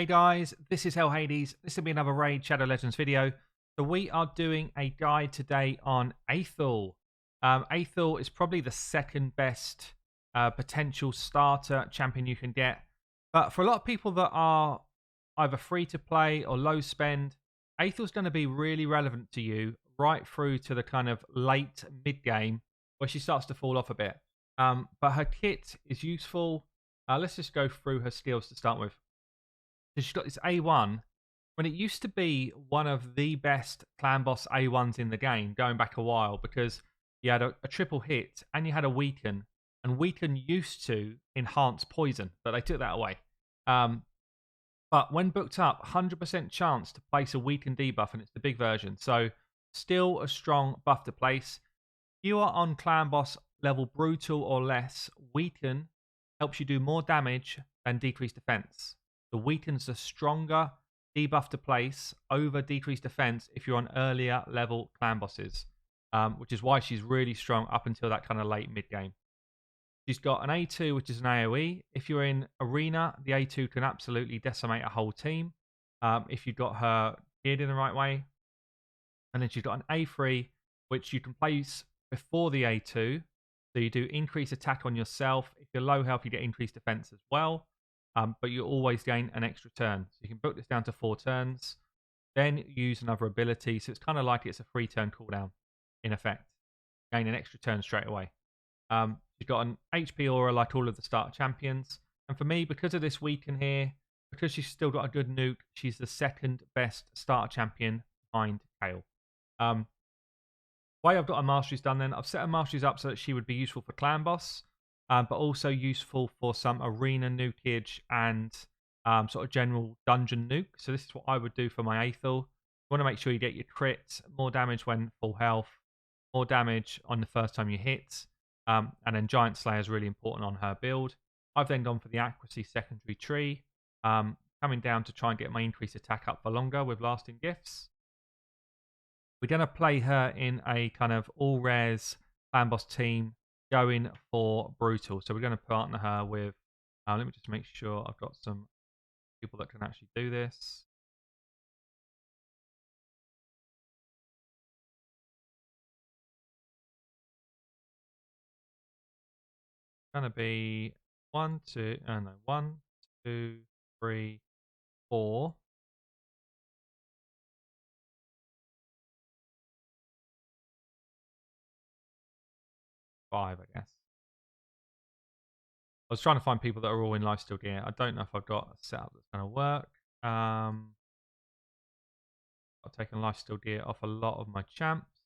Hey guys, this is Hell Hades. This will be another Raid Shadow Legends video. So we are doing a guide today on Athel. Athel is probably the second best potential starter champion you can get. But for a lot of people that are either free to play or low spend, Athel's going to be really relevant to you right through to the kind of late mid game where she starts to fall off a bit. But her kit is useful. Let's just go through her skills to start with. So she's got this A1 when it used to be one of the best clan boss A1s in the game, going back a while, because you had a triple hit and you had a weaken, and weaken used to enhance poison, but they took that away. But when booked up, 100% chance to place a weaken debuff, and it's the big version. So still a strong buff to place. If you are on clan boss level brutal or less, weaken helps you do more damage than decreased defense. The weaken's a stronger debuff to place over decreased defense if you're on earlier level clan bosses, which is why she's really strong up until that kind of late mid game. She's got an A2, which is an AoE. If you're in arena, the A2 can absolutely decimate a whole team if you've got her geared in the right way. And then she's got an A3, which you can place before the A2. So you do increase attack on yourself. If you're low health, you get increased defense as well. But you always gain an extra turn. So you can book this down to 4 turns, then use another ability. So it's kind of like it's a 3-turn cooldown in effect. Gain an extra turn straight away. You've got an HP aura like all of the starter champions. And for me, because of this weaken here, because she's still got a good nuke, she's the second best starter champion behind Kale. Way I've got her masteries done then, I've set her masteries up so that she would be useful for clan boss. But also useful for some arena nukage and sort of general dungeon nuke. So this is what I would do for my Athel. You want to make sure you get your crits, more damage when full health, more damage on the first time you hit, and then Giant Slayer is really important on her build. I've then gone for the accuracy secondary tree, coming down to try and get my increased attack up for longer with lasting gifts. We're going to play her in a kind of all rares clan boss team, going for brutal. So we're going to partner her with, let me just make sure I've got some people that can actually do this. It's going to be 1, 2, 3, 4. 5, I guess. I was trying to find people that are all in lifesteal gear. I don't know if I've got a setup that's going to work. I've taken lifesteal gear off a lot of my champs.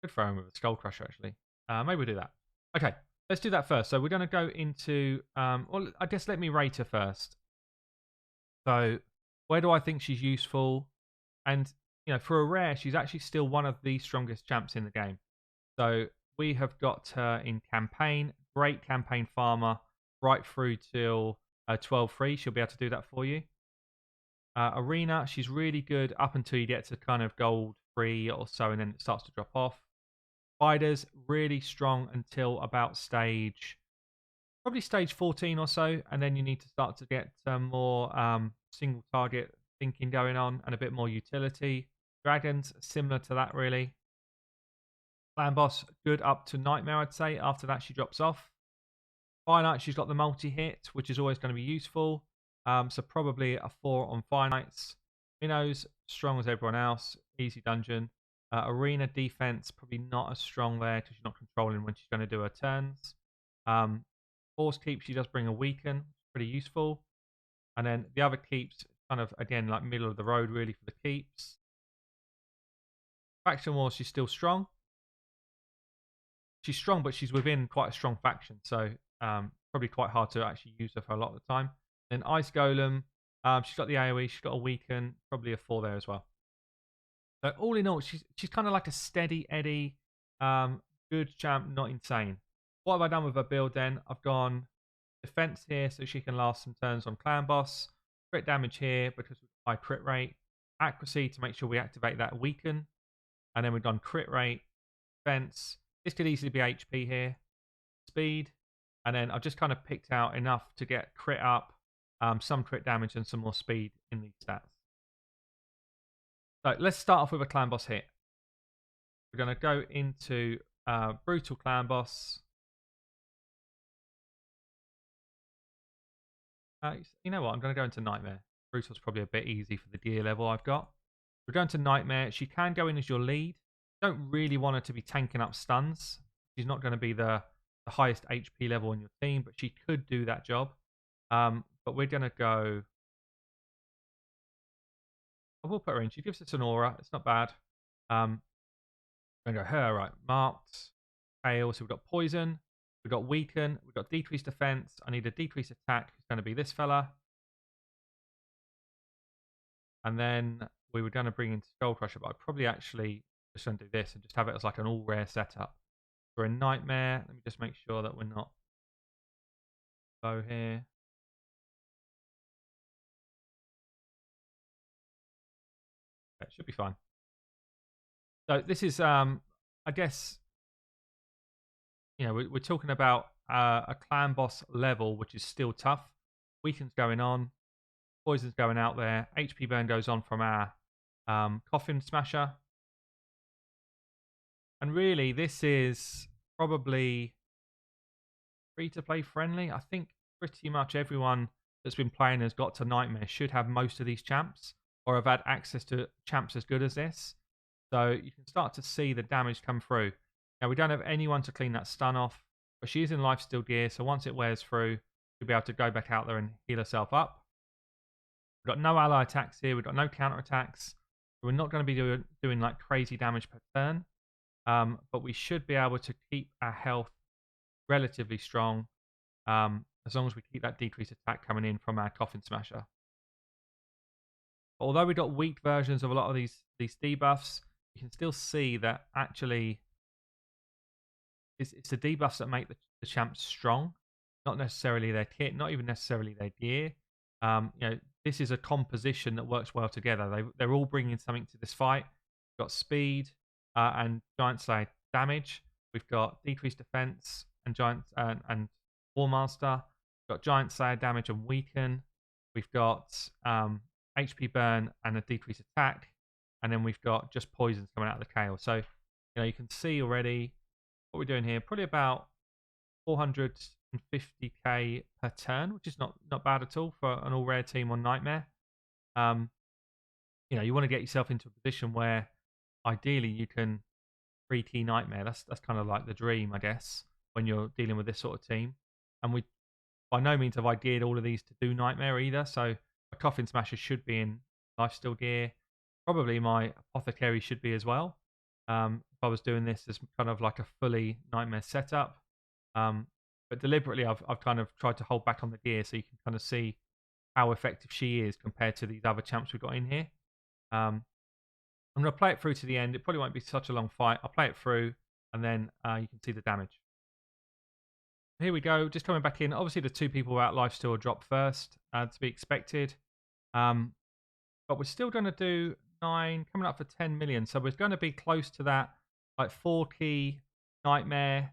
Could throw him with a Skull Crusher, actually. Maybe we'll do that. Okay, let's do that first. So we're going to go into... well, I guess let me rate her first. So where do I think she's useful? And, you know, for a rare, she's actually still one of the strongest champs in the game. So we have got her in campaign. Great campaign farmer. Right through till 12-3. She'll be able to do that for you. Arena, she's really good up until you get to kind of gold 3 or so, and then it starts to drop off. Spiders, really strong until about probably stage 14 or so, and then you need to start to get some more single target thinking going on and a bit more utility. Dragons, similar to that really. Clan boss, good up to Nightmare, I'd say. After that, she drops off. Fire Knight, she's got the multi-hit, which is always going to be useful. So probably a 4 on Fire Knights. Minnows, strong as everyone else. Easy dungeon. Arena defense, probably not as strong there because you're not controlling when she's going to do her turns. Force keep, she does bring a weaken, pretty useful. And then the other keeps, kind of, again, like middle of the road really for the keeps. Faction Wars, she's still strong. She's strong, but she's within quite a strong faction. So probably quite hard to actually use her for a lot of the time. Then Ice Golem, she's got the AoE, she's got a weaken, probably a 4 there as well. So all in all, she's kind of like a steady Eddie, good champ, not insane. What have I done with her build then? I've gone defense here so she can last some turns on clan boss. Crit damage here because of high crit rate. Accuracy to make sure we activate that weaken. And then we've done crit rate, defense. This could easily be HP here. Speed. And then I've just kind of picked out enough to get crit up some crit damage, and some more speed in these stats. So let's start off with a clan boss hit. We're going to go into Brutal Clan Boss. You know what? I'm going to go into Nightmare. Brutal's probably a bit easy for the gear level I've got. We're going to Nightmare. She can go in as your lead. Don't really want her to be tanking up stuns. She's not going to be the highest HP level in your team, but she could do that job. But we're going to go... I will put her in. She gives us an aura. It's not bad. I'm going to go her, right. Marked. Hail. So we've got Poison. We've got Weaken. We've got Decreased Defense. I need a Decreased Attack. It's going to be this fella. And then we were going to bring in Skull Crusher, but I'd probably actually just going to do this and just have it as like an all rare setup. For a Nightmare, let me just make sure that we're not low here. Okay, it should be fine. So this is, I guess, you know, we're talking about a clan boss level, which is still tough. Weaken's going on. Poison's going out there. HP burn goes on from our Coffin Smasher. And really, this is probably free-to-play friendly. I think pretty much everyone that's been playing has got to Nightmare should have most of these champs or have had access to champs as good as this. So you can start to see the damage come through. Now, we don't have anyone to clean that stun off, but she's in lifesteal gear, so once it wears through, she'll be able to go back out there and heal herself up. We've got no ally attacks here. We've got no counter attacks. We're not going to be doing like crazy damage per turn, but we should be able to keep our health relatively strong as long as we keep that decreased attack coming in from our Coffin Smasher. But although we've got weak versions of a lot of these debuffs, you can still see that actually it's the debuffs that make the champs strong, not necessarily their kit, not even necessarily their gear. You know, this is a composition that works well together. They're all bringing something to this fight. We've got speed and Giant Slayer damage. We've got decreased defense and and War Master. We've got Giant Slayer damage and weaken. We've got HP burn and a decreased attack, and then we've got just poisons coming out of the Kale. So you know you can see already what we're doing here. Probably about 450k per turn, which is not bad at all for an all rare team on Nightmare. You know, you want to get yourself into a position where ideally you can 3-key Nightmare. That's kind of like the dream, I guess, when you're dealing with this sort of team. And we by no means have I geared all of these to do Nightmare either. So a Coffin Smasher should be in lifesteal gear. Probably my Apothecary should be as well. If I was doing this as kind of like a fully Nightmare setup. But deliberately, I've kind of tried to hold back on the gear so you can kind of see how effective she is compared to these other champs we've got in here. I'm going to play it through to the end. It probably won't be such a long fight. I'll play it through, and then you can see the damage. Here we go. Just coming back in. Obviously, the two people without lifesteal drop first, to be expected. But we're still going to do 9, coming up for 10 million. So we're going to be close to that, like 4-key Nightmare.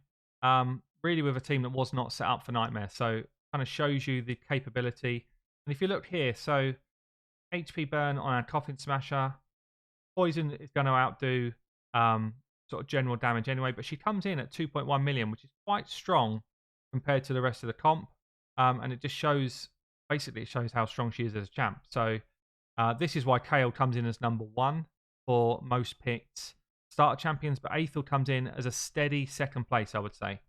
Really with a team that was not set up for Nightmare. So kind of shows you the capability. And if you look here, so HP burn on our Coffin Smasher. Poison is going to outdo sort of general damage anyway, but she comes in at 2.1 million, which is quite strong compared to the rest of the comp. And it just shows, basically it shows how strong she is as a champ. So this is why Kale comes in as number 1 for most picked starter champions, but Athel comes in as a steady second place, I would say.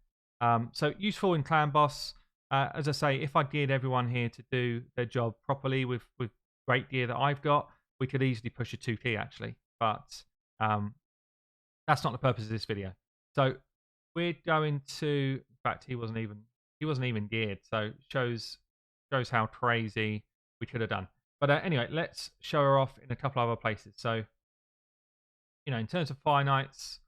So useful in Clan Boss. As I say, if I geared everyone here to do their job properly with great gear that I've got, we could easily push a 2-key actually. But that's not the purpose of this video. So we're going to, in fact, he wasn't even geared. So shows how crazy we could have done. But anyway, let's show her off in a couple other places. So, you know, in terms of Fire Knights,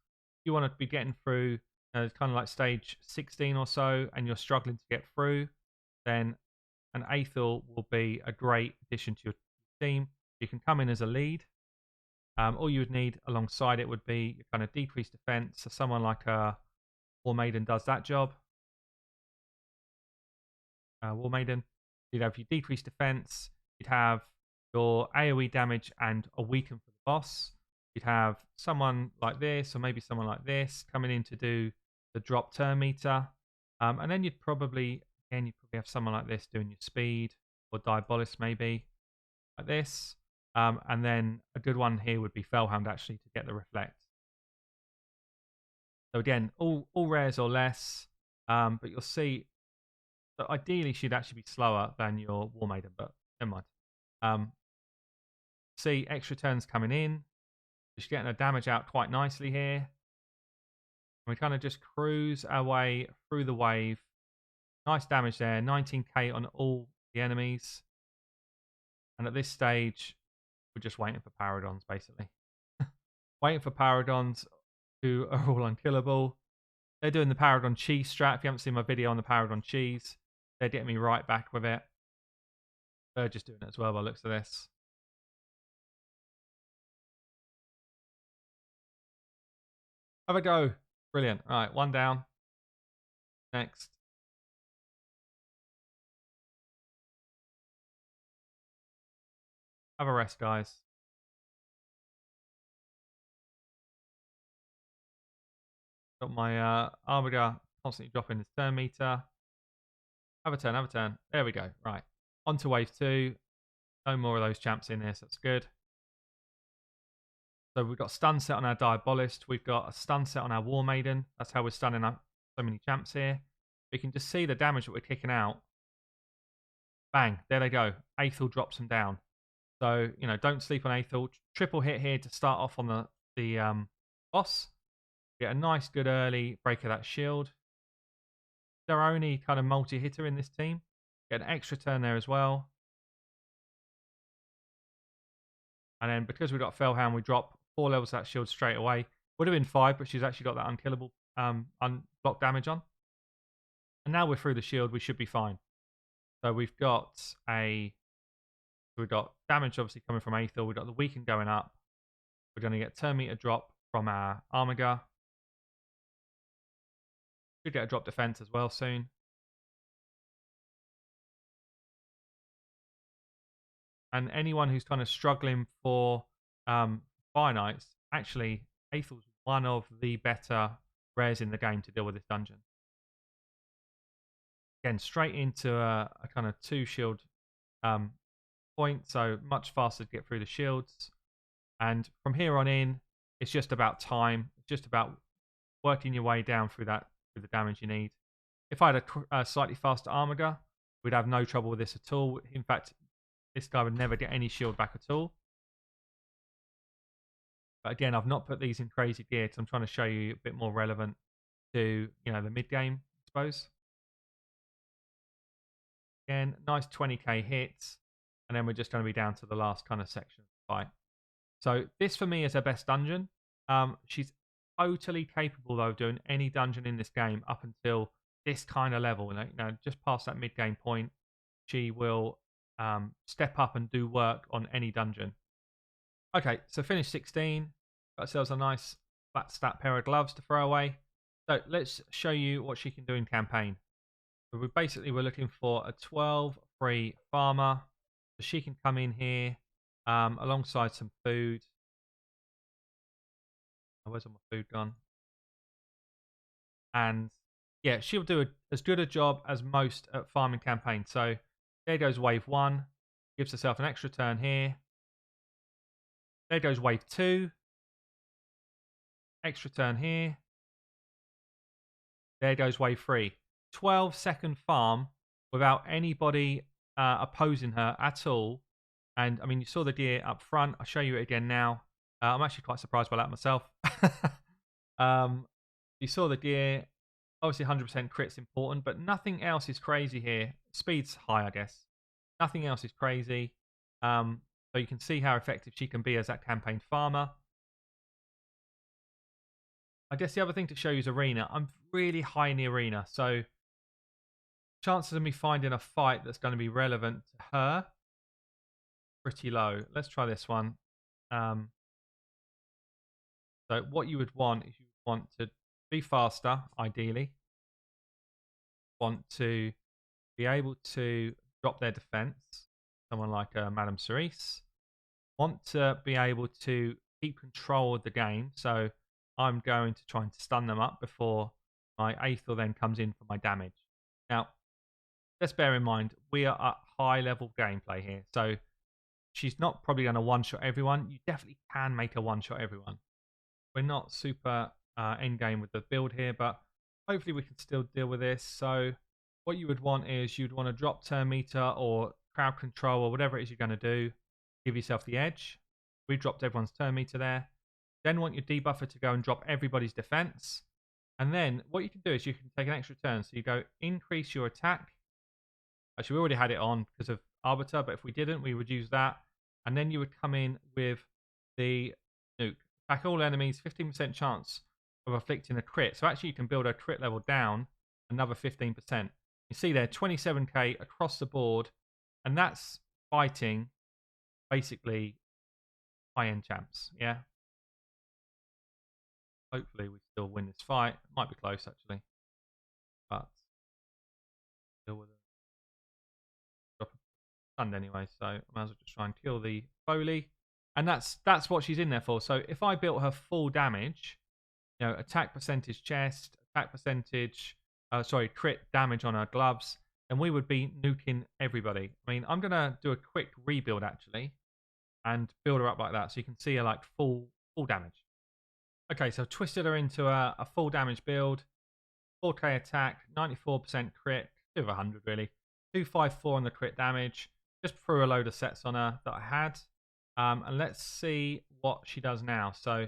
you want to be getting through it's kind of like stage 16 or so, and you're struggling to get through, then an Athel will be a great addition to your team. You can come in as a lead. All you would need alongside it would be your kind of decreased defense. So someone like a War Maiden does that job. War Maiden. You'd have your decreased defense. You'd have your AoE damage and a weaken for the boss. You'd have someone like this, or maybe someone like this, coming in to do the drop turn meter. And then you'd probably have someone like this doing your speed, or Diabolist maybe, like this. And then a good one here would be Fellhound, actually, to get the reflect. So again, all rares or less, but you'll see that ideally she'd actually be slower than your War Maiden, but never mind. See extra turns coming in. She's getting her damage out quite nicely here. We kind of just cruise our way through the wave. Nice damage there, 19k on all the enemies. And at this stage, we're just waiting for Paradons, basically. Waiting for Paradons, who are all unkillable. They're doing the Paradon cheese strat. If you haven't seen my video on the Paradon cheese, they're getting me right back with it. They're just doing it as well by the looks of this. Have a go. Brilliant. All right, one down. Next. Have a rest, guys. Got my Armiger constantly dropping his turn meter. Have a turn, have a turn. There we go. Right. On to wave 2. No more of those champs in here, so that's good. So we've got stun set on our Diabolist. We've got a stun set on our War Maiden. That's how we're stunning up so many champs here. We can just see the damage that we're kicking out. Bang. There they go. Athel drops them down. So, don't sleep on Athel. Triple hit here to start off on the boss. Get a nice, good early break of that shield. They're our only kind of multi-hitter in this team. Get an extra turn there as well. And then because we've got Fellhound, we drop 4 levels of that shield straight away. Would have been 5, but she's actually got that unkillable unblock damage on. And now we're through the shield, we should be fine. So we've got damage obviously coming from Athel. We've got the weaken going up. We're going to get turn meter drop from our Armiger. Should get a drop defense as well soon. And anyone who's kind of struggling for Fire Knights, actually, Athel's one of the better rares in the game to deal with this dungeon. Again, straight into a kind of 2 shield point, so much faster to get through the shields. And from here on in, it's just about time. It's just about working your way down through the damage you need. If I had a slightly faster Armiger, we'd have no trouble with this at all. In fact, this guy would never get any shield back at all. But again, I've not put these in crazy gear because I'm trying to show you a bit more relevant to the mid game, I suppose. Again, nice 20k hits, and then we're just going to be down to the last kind of section of the fight. So this for me is her best dungeon. She's totally capable though of doing any dungeon in this game up until this kind of level. Just past that mid game point, she will step up and do work on any dungeon. Okay, so finish 16. Got ourselves a nice flat stat pair of gloves to throw away. So let's show you what she can do in campaign. So we're looking for a 12 free farmer. So she can come in here alongside some food. Oh, where's all my food gone? And yeah, she'll do as good a job as most at farming campaign. So there goes wave 1. Gives herself an extra turn here. There goes wave 2. Extra turn here. There goes wave 3. 12-second farm without anybody opposing her at all. And I mean, you saw the gear up front. I'll show you it again now. I'm actually quite surprised by that myself. You saw the gear. Obviously, 100% crit's important, but nothing else is crazy here. Speed's high, I guess. Nothing else is crazy. So you can see how effective she can be as that campaign farmer. I guess the other thing to show you is arena. I'm really high in the arena, so chances of me finding a fight that's going to be relevant to her, pretty low. Let's try this one. So what you would want is you want to be faster, ideally. Want to be able to drop their defense, someone like Madame Cerise, want to be able to keep control of the game. So I'm going to try and stun them up before my Athel then comes in for my damage. Now, let's bear in mind, we are at high level gameplay here. So she's not probably going to one-shot everyone. You definitely can make a one-shot everyone. We're not super end game with the build here, but hopefully we can still deal with this. So what you would want is you'd want to drop turn meter or crowd control or whatever it is you're going to do. Give yourself the edge. We dropped everyone's turn meter there. Then want your debuffer to go and drop everybody's defense. And then what you can do is you can take an extra turn. So you go increase your attack. Actually, we already had it on because of Arbiter, but if we didn't, we would use that. And then you would come in with the nuke. Attack all enemies, 15% chance of afflicting a crit. So actually you can build a crit level down another 15%. You see there, 27k across the board. And that's fighting basically high-end champs, yeah? Hopefully we still win this fight. It might be close, actually. But still with a stunned anyway, so I might as well just try and kill the Foley. And that's what she's in there for. So if I built her full damage, you know, attack percentage chest, attack percentage, crit damage on her gloves, then we would be nuking everybody. I mean, I'm going to do a quick rebuild, actually, and build her up like that so you can see her like full damage. Okay, so I've twisted her into a full damage build. 4k attack, 94% crit, 2 of 100 really. 254 on the crit damage. Just threw a load of sets on her that I had. And let's see what she does now. So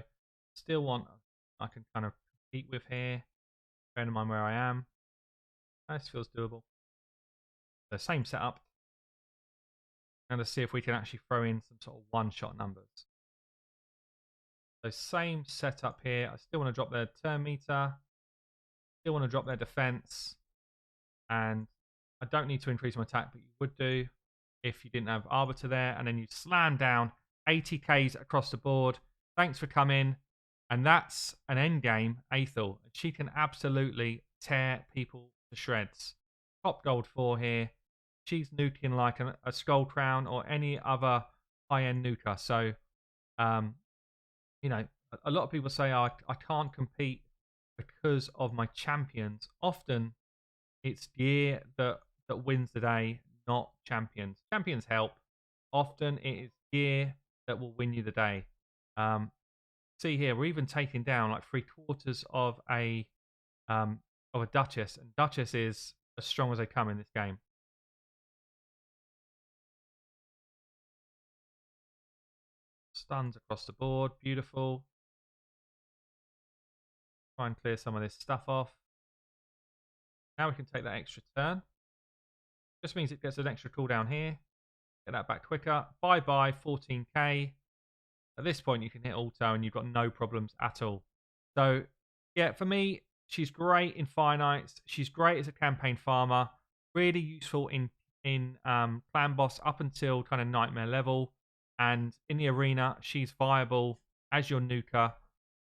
still want, I can kind of compete with here. Bearing in mind where I am. This feels doable. The same setup. And let's see if we can actually throw in some sort of one-shot numbers. So same setup here. I still want to drop their turn meter. Still want to drop their defense. And I don't need to increase my attack, but you would do if you didn't have Arbiter there. And then you slam down 80Ks across the board. Thanks for coming. And that's an end game, Athel. She can absolutely tear people to shreds. Top gold 4 here. She's nuking like a Skull Crown or any other high-end nuker. So, you know, a lot of people say, oh, I can't compete because of my champions. Often it's gear that wins the day, not champions. Champions help. Often it is gear that will win you the day. See here, we're even taking down like 3/4 of a Duchess, and Duchess is as strong as they come in this game. Stuns across the board, beautiful. Try and clear some of this stuff off. Now we can take that extra turn. Just means it gets an extra cooldown here. Get that back quicker. Bye-bye, 14k. At this point, you can hit auto and you've got no problems at all. So, yeah, for me, she's great in Fire Knights. She's great as a campaign farmer. Really useful in clan boss up until kind of nightmare level. And in the arena, she's viable as your nuker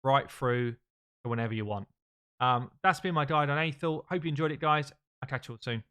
right through to whenever you want. That's been my guide on Athel. Hope you enjoyed it, guys. I'll catch you all soon.